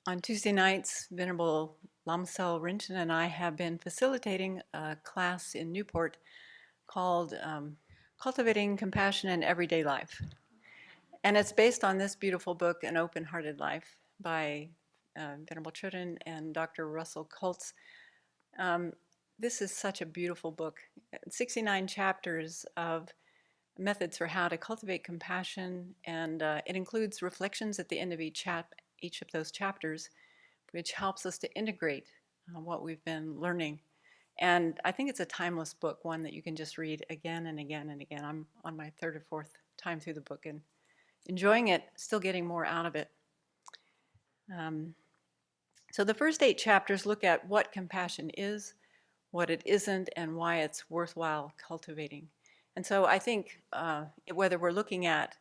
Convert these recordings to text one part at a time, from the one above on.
On Tuesday nights, Venerable Lamsel Rinchen and I have been facilitating a class in Newport called Cultivating Compassion in Everyday Life. And it's based on this beautiful book, An Open-Hearted Life, by Venerable Choden and Dr. Russell Kultz. This is such a beautiful book. 69 chapters of methods for how to cultivate compassion, and it includes reflections at the end of each of those chapters, which helps us to integrate what we've been learning. And I think it's a timeless book, one that you can just read again and again and again. I'm on my third or fourth time through the book and enjoying it, still getting more out of it. So the first 8 chapters look at what compassion is, what it isn't, and why it's worthwhile cultivating. And so I think whether we're looking at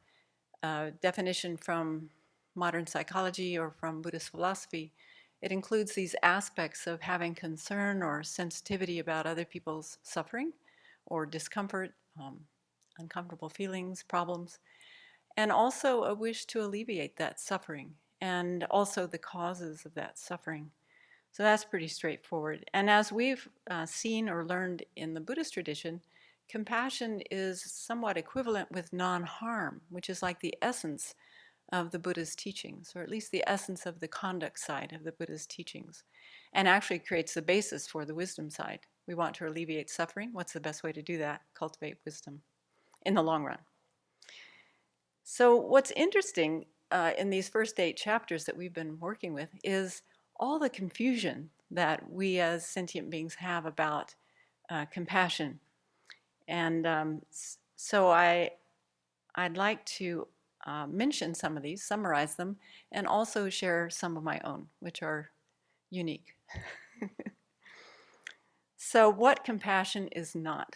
definition from modern psychology or from Buddhist philosophy, it includes these aspects of having concern or sensitivity about other people's suffering or discomfort, uncomfortable feelings, problems, and also a wish to alleviate that suffering and also the causes of that suffering. So that's pretty straightforward. And as we've seen or learned in the Buddhist tradition, compassion is somewhat equivalent with non-harm, which is like the essence of the Buddha's teachings, or at least the essence of the conduct side of the Buddha's teachings, and actually creates the basis for the wisdom side. We want to alleviate suffering. What's the best way to do that? Cultivate wisdom in the long run. So what's interesting in these first 8 chapters that we've been working with is all the confusion that we as sentient beings have about compassion. And so I'd like to mention some of these, summarize them, and also share some of my own, which are unique. So what compassion is not?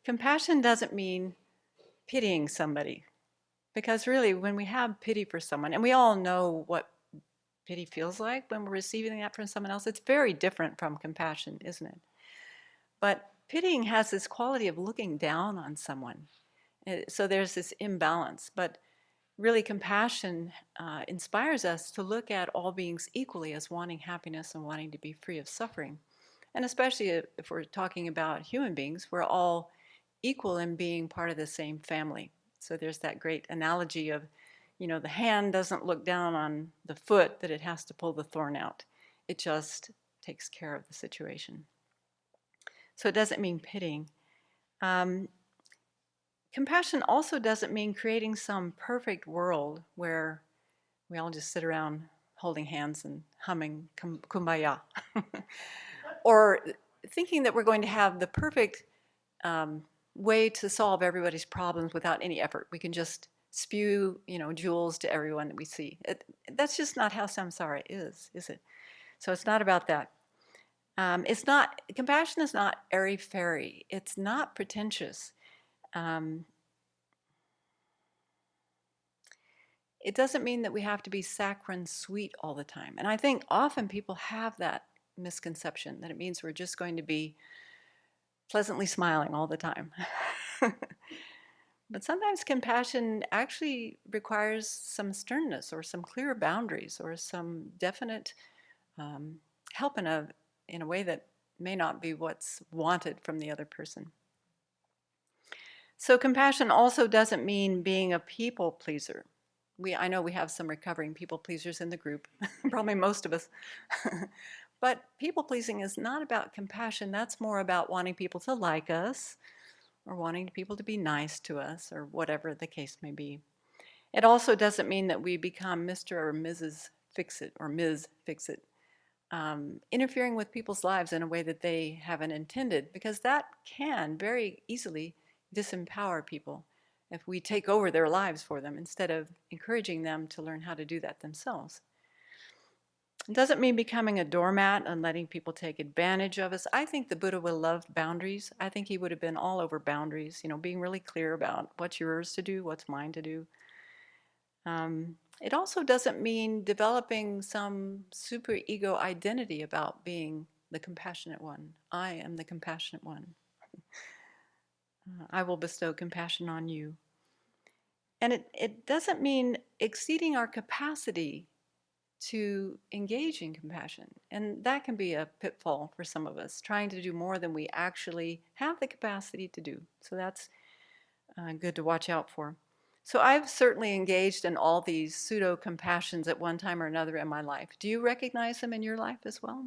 Compassion doesn't mean pitying somebody, because really when we have pity for someone, and we all know what pity feels like when we're receiving that from someone else, it's very different from compassion, isn't it? But pitying has this quality of looking down on someone. So there's this imbalance, but really compassion inspires us to look at all beings equally as wanting happiness and wanting to be free of suffering. And especially if we're talking about human beings, we're all equal in being part of the same family. So there's that great analogy of, the hand doesn't look down on the foot that it has to pull the thorn out. It just takes care of the situation. So it doesn't mean pitying. Compassion also doesn't mean creating some perfect world where we all just sit around holding hands and humming kumbaya. Or thinking that we're going to have the perfect way to solve everybody's problems without any effort. We can just spew, jewels to everyone that we see. That's just not how samsara is it? So it's not about that. Compassion is not airy-fairy. It's not pretentious. It doesn't mean that we have to be saccharine sweet all the time. And I think often people have that misconception that it means we're just going to be pleasantly smiling all the time. But sometimes compassion actually requires some sternness or some clear boundaries or some definite help in a way that may not be what's wanted from the other person. So compassion also doesn't mean being a people pleaser. I know we have some recovering people pleasers in the group, probably most of us. But people pleasing is not about compassion. That's more about wanting people to like us or wanting people to be nice to us or whatever the case may be. It also doesn't mean that we become Mr. or Mrs. Fix-It or Ms. Fix-It, interfering with people's lives in a way that they haven't intended, because that can very easily disempower people if we take over their lives for them instead of encouraging them to learn how to do that themselves. It doesn't mean becoming a doormat and letting people take advantage of us. I think the Buddha would have loved boundaries. I think he would have been all over boundaries, being really clear about what's yours to do, what's mine to do. It also doesn't mean developing some super ego identity about being the compassionate one. I am the compassionate one. I will bestow compassion on you. And it doesn't mean exceeding our capacity to engage in compassion. And that can be a pitfall for some of us, trying to do more than we actually have the capacity to do. So that's good to watch out for. So I've certainly engaged in all these pseudo-compassions at one time or another in my life. Do you recognize them in your life as well?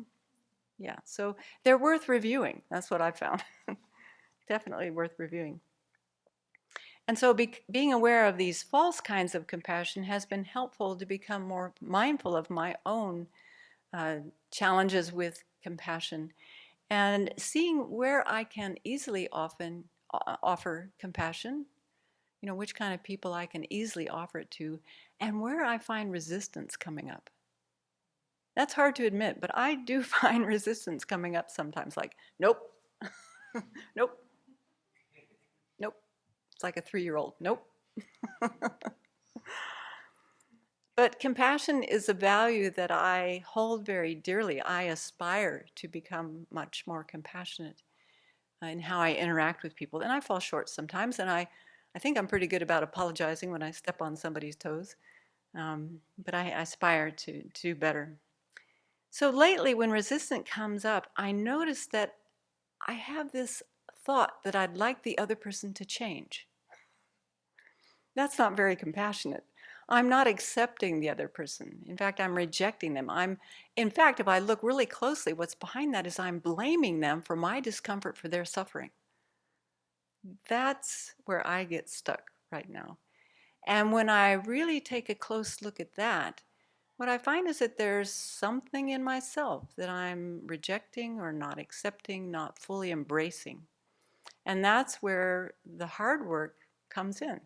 Yeah, so they're worth reviewing. That's what I found. Definitely worth reviewing. And so being aware of these false kinds of compassion has been helpful to become more mindful of my own challenges with compassion and seeing where I can easily often offer compassion, which kind of people I can easily offer it to, and where I find resistance coming up. That's hard to admit, but I do find resistance coming up sometimes, like, nope, nope, nope. It's like a 3-year-old, nope. But compassion is a value that I hold very dearly. I aspire to become much more compassionate in how I interact with people. And I fall short sometimes, and I think I'm pretty good about apologizing when I step on somebody's toes. But I aspire to do better. So lately, when resistance comes up, I notice that I have this thought that I'd like the other person to change. That's not very compassionate. I'm not accepting the other person. In fact, I'm rejecting them. In fact, if I look really closely, what's behind that is I'm blaming them for my discomfort, for their suffering. That's where I get stuck right now. And when I really take a close look at that, what I find is that there's something in myself that I'm rejecting or not accepting, not fully embracing. And that's where the hard work comes in.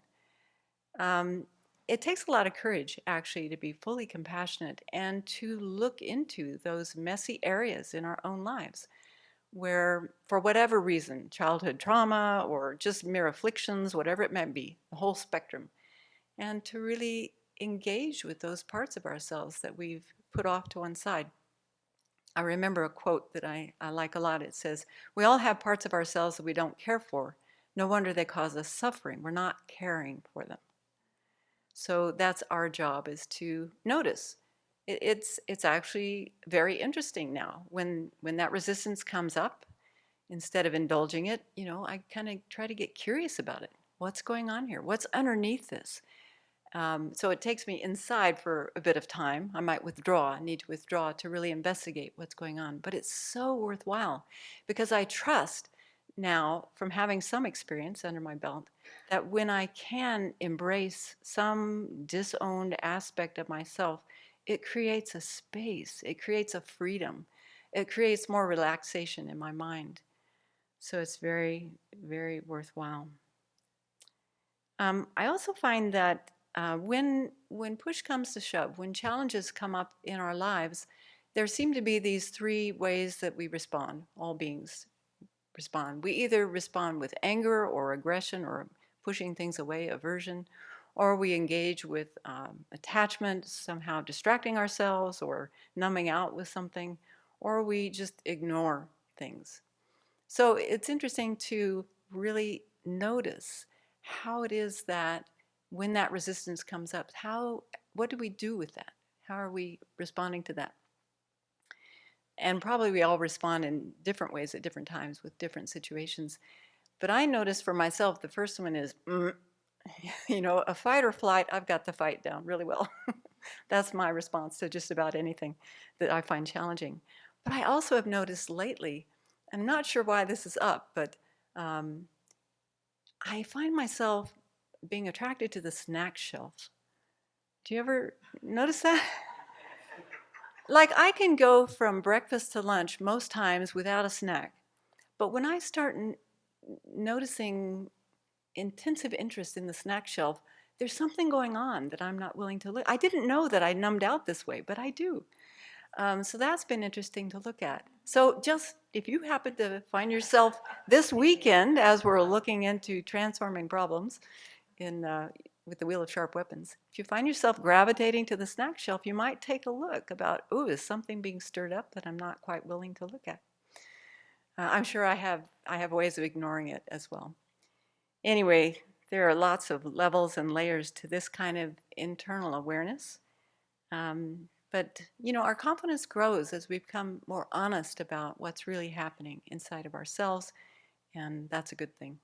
It takes a lot of courage, actually, to be fully compassionate and to look into those messy areas in our own lives where, for whatever reason, childhood trauma or just mere afflictions, whatever it might be, the whole spectrum, and to really engage with those parts of ourselves that we've put off to one side. I remember a quote that I like a lot. It says, "We all have parts of ourselves that we don't care for. No wonder they cause us suffering. We're not caring for them." So that's our job, is to notice. It's actually very interesting now when that resistance comes up. Instead of indulging it, I kind of try to get curious about it. What's going on here? What's underneath this? So it takes me inside for a bit of time. I might need to withdraw to really investigate what's going on. But it's so worthwhile because I trust now, from having some experience under my belt, that when I can embrace some disowned aspect of myself, it creates a space, it creates a freedom, it creates more relaxation in my mind. So it's very, very worthwhile. I also find that when push comes to shove, when challenges come up in our lives, there seem to be these 3 ways that we respond, all beings respond. We either respond with anger or aggression or pushing things away, aversion, or we engage with attachment, somehow distracting ourselves or numbing out with something, or we just ignore things. So it's interesting to really notice how it is that when that resistance comes up, what do we do with that? How are we responding to that? And probably we all respond in different ways at different times with different situations. But I notice for myself, the first one is, a fight or flight. I've got the fight down really well. That's my response to just about anything that I find challenging. But I also have noticed lately, I'm not sure why this is up, but I find myself being attracted to the snack shelf. Do you ever notice that? Like, I can go from breakfast to lunch most times without a snack. But when I start noticing intensive interest in the snack shelf, there's something going on that I'm not willing to look. I didn't know that I numbed out this way, but I do. So that's been interesting to look at. So just if you happen to find yourself this weekend, as we're looking into transforming problems with the Wheel of Sharp Weapons, if you find yourself gravitating to the snack shelf, you might take a look about, is something being stirred up that I'm not quite willing to look at? I'm sure I have ways of ignoring it as well. Anyway, there are lots of levels and layers to this kind of internal awareness. But, our confidence grows as we become more honest about what's really happening inside of ourselves, and that's a good thing.